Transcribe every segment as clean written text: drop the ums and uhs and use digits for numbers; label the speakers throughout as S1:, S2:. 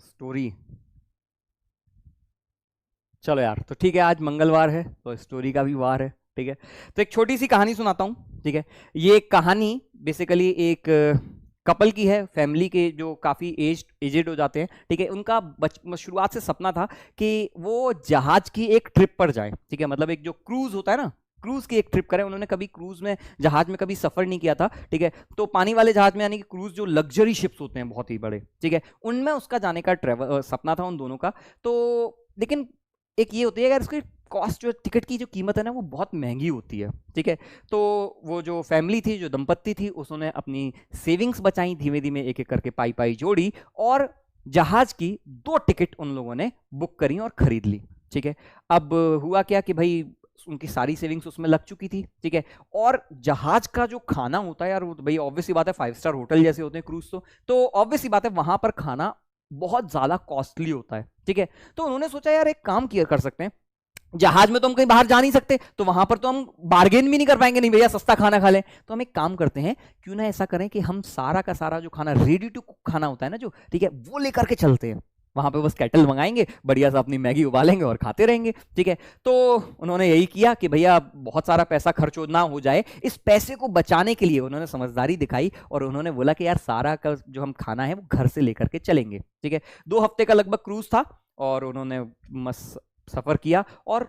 S1: Story. चलो यार, तो ठीक है, आज मंगलवार है तो स्टोरी का भी वार है। ठीक है, तो एक छोटी सी कहानी सुनाता हूँ। ठीक है, ये कहानी बेसिकली एक कपल की है, फैमिली के जो काफ़ी एजेड हो जाते हैं। ठीक है, उनका शुरुआत से सपना था कि वो जहाज की एक ट्रिप पर जाए। ठीक है, मतलब एक जो क्रूज होता है ना, क्रूज की एक ट्रिप करें। उन्होंने कभी क्रूज में, जहाज में कभी सफर नहीं किया था। ठीक है, तो पानी वाले जहाज में, यानी कि क्रूज जो लग्जरी शिप्स होते हैं बहुत ही बड़े, ठीक है, उनमें उसका जाने का ट्रेवल सपना था उन दोनों का। तो लेकिन एक ये होती है, अगर इसकी कॉस्ट, जो टिकट की जो कीमत है ना, वो बहुत महंगी होती है। ठीक है, तो वो जो फैमिली थी, जो दंपत्ति थी, उसने अपनी सेविंग्स बचाई, धीमे धीमे एक एक करके पाई पाई जोड़ी, और जहाज की 2 टिकट उन लोगों ने बुक करी और खरीद ली। ठीक है, अब हुआ क्या कि भाई उनकी सारी सेविंग्स उसमें लग चुकी थी। ठीक है, और जहाज का जो खाना होता है यार, वो भाई ऑब्वियस सी बात है, 5 स्टार होटल जैसे होते हैं क्रूज, तो ऑब्वियस सी बात है वहां पर खाना बहुत ज्यादा कॉस्टली होता है। ठीक है, तो उन्होंने सोचा यार एक काम किया कर सकते हैं, जहाज में तो हम कहीं बाहर जा नहीं सकते, तो वहां पर तो हम बार्गेन भी नहीं कर पाएंगे, नहीं भैया सस्ता खाना खा लें। तो हम एक काम करते हैं, क्यों ना ऐसा करें कि हम सारा का सारा जो खाना रेडी टू कुक खाना होता है ना, जो, ठीक है, वो लेकर के चलते हैं। वहां पे बस केटल मंगाएंगे, बढ़िया सा अपनी मैगी उबालेंगे और खाते रहेंगे। ठीक है, तो उन्होंने यही किया कि भैया बहुत सारा पैसा खर्च ना हो जाए, इस पैसे को बचाने के लिए उन्होंने समझदारी दिखाई और उन्होंने बोला कि यार सारा का जो हम खाना है वो घर से लेकर के चलेंगे। ठीक है, 2 हफ्ते का लगभग क्रूज था और उन्होंने मस्त सफर किया, और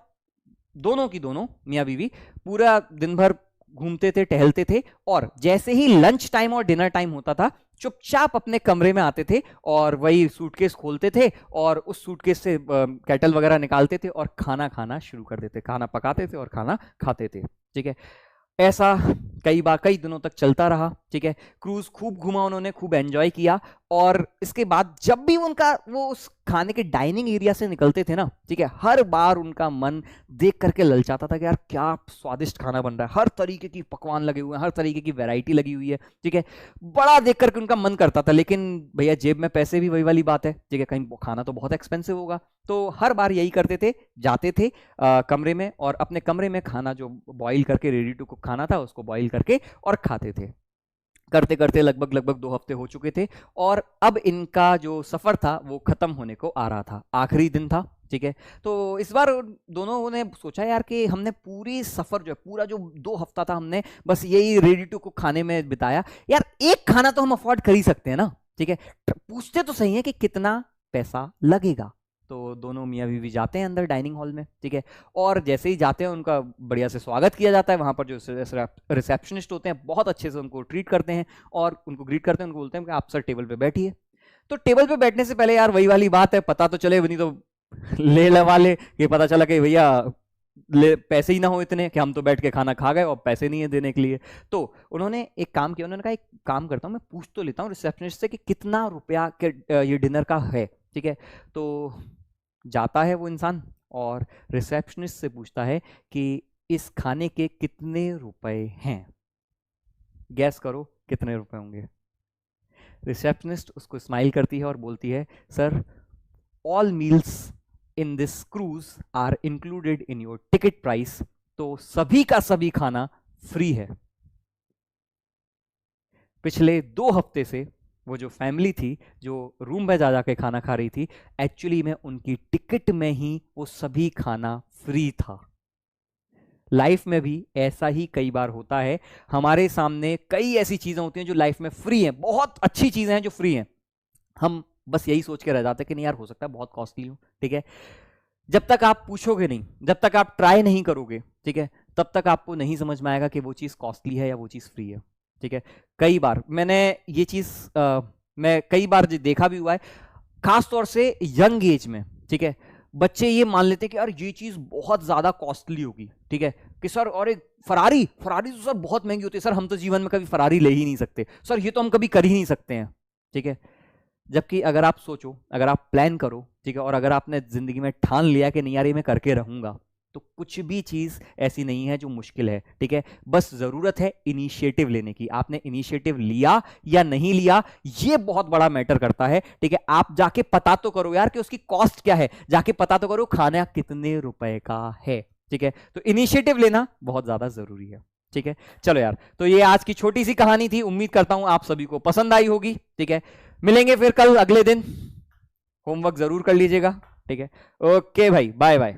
S1: दोनों की दोनों मियाँ बीवी पूरा दिन भर घूमते थे, टहलते थे, और जैसे ही लंच टाइम और डिनर टाइम होता था, चुपचाप अपने कमरे में आते थे और वही सूटकेस खोलते थे और उस सूटकेस से केटल वगैरह निकालते थे और खाना खाना शुरू कर देते, खाना पकाते थे और खाना खाते थे। ठीक है, ऐसा कई बार कई दिनों तक चलता रहा। ठीक है, क्रूज खूब घुमा उन्होंने, खूब एंजॉय किया, और इसके बाद जब भी उनका वो उस खाने के डाइनिंग एरिया से निकलते थे ना, ठीक है, हर बार उनका मन देख करके ललचाता था कि यार क्या स्वादिष्ट खाना बन रहा है, हर तरीके की पकवान लगे हुए हैं, हर तरीके की वैरायटी लगी हुई है। ठीक है, बड़ा देख करके उनका मन करता था, लेकिन भैया जेब में पैसे भी वही वाली बात है। ठीक है, कहीं खाना तो बहुत एक्सपेंसिव होगा, तो हर बार यही करते थे, जाते थे कमरे में और अपने कमरे में खाना जो बॉईल करके रेडी टू कुक खाना था उसको बॉईल करके और खाते थे। करते करते लगभग लगभग 2 हफ्ते हो चुके थे, और अब इनका जो सफर था वो खत्म होने को आ रहा था, आखिरी दिन था। ठीक है, तो इस बार दोनों ने सोचा यार कि हमने पूरी सफर जो है, पूरा जो 2 हफ्ता था, हमने बस यही रेडी टू कुक खाने में बिताया, यार एक खाना तो हम अफोर्ड कर ही सकते हैं ना। ठीक है, पूछते तो सही है कि कितना पैसा लगेगा। तो दोनों मियाँ बीवी जाते हैं अंदर डाइनिंग हॉल में। ठीक है, और जैसे ही जाते हैं उनका बढ़िया से स्वागत किया जाता है, वहां पर जो रिसेप्शनिस्ट होते हैं बहुत अच्छे से उनको ट्रीट करते हैं और उनको ग्रीट करते हैं, उनको बोलते हैं कि आप सर टेबल पे बैठिए। तो टेबल पे बैठने से पहले यार वही वाली बात है, पता तो चले, नहीं तो ले लवा ले कि पता चला कि भैया पैसे ही ना हो इतने कि हम तो बैठ के खाना खा गए और पैसे नहीं है देने के लिए। तो उन्होंने एक काम किया, उन्होंने कहा एक काम करता हूँ, मैं पूछ तो लेता हूँ रिसेप्शनिस्ट से कि कितना रुपया के ये डिनर का है। ठीक है, तो जाता है वो इंसान और रिसेप्शनिस्ट से पूछता है कि इस खाने के कितने रुपए हैं, गैस करो कितने रुपए होंगे। रिसेप्शनिस्ट उसको स्माइल करती है और बोलती है, sir all meals in this cruise are included in your ticket price, तो सभी का सभी खाना फ्री है। पिछले 2 हफ्ते से वो जो फैमिली थी जो रूम में जा जाके खाना खा रही थी, एक्चुअली में उनकी टिकट में ही वो सभी खाना फ्री था। लाइफ में भी ऐसा ही कई बार होता है, हमारे सामने कई ऐसी चीजें होती हैं जो लाइफ में फ्री हैं, बहुत अच्छी चीजें हैं जो फ्री हैं, हम बस यही सोच के रह जाते हैं कि नहीं यार हो सकता है बहुत कॉस्टली हो। ठीक है, जब तक आप पूछोगे नहीं, जब तक आप ट्राई नहीं करोगे, ठीक है, तब तक आपको नहीं समझ में आएगा कि वो चीज़ कॉस्टली है या वो चीज़ फ्री है। ठीक है, कई बार मैंने ये चीज़ मैं कई बार देखा भी हुआ है, खास तौर से यंग एज में। ठीक है, बच्चे ये मान लेते हैं कि यार ये चीज़ बहुत ज़्यादा कॉस्टली होगी। ठीक है, कि सर और एक फरारी फरारी तो सर बहुत महंगी होती है, सर हम तो जीवन में कभी फरारी ले ही नहीं सकते, सर ये तो हम कभी कर ही नहीं सकते हैं। ठीक है, जबकि अगर आप सोचो, अगर आप प्लान करो, ठीक है, और अगर आपने जिंदगी में ठान लिया कि नहीं यार ये मैं करके रहूंगा, तो कुछ भी चीज ऐसी नहीं है जो मुश्किल है। ठीक है, बस जरूरत है इनिशिएटिव लेने की, आपने इनिशिएटिव लिया या नहीं लिया ये बहुत बड़ा मैटर करता है। ठीक है, आप जाके पता तो करो यार कि उसकी कॉस्ट क्या है, जाके पता तो करो खाना कितने रुपए का है। ठीक है, तो इनिशिएटिव लेना बहुत ज्यादा जरूरी है। ठीक है, चलो यार, तो ये आज की छोटी सी कहानी थी, उम्मीद करता हूं आप सभी को पसंद आई होगी। ठीक है, मिलेंगे फिर कल अगले दिन। होमवर्क जरूर कर लीजिएगा, ठीक है। ओके भाई, बाय बाय।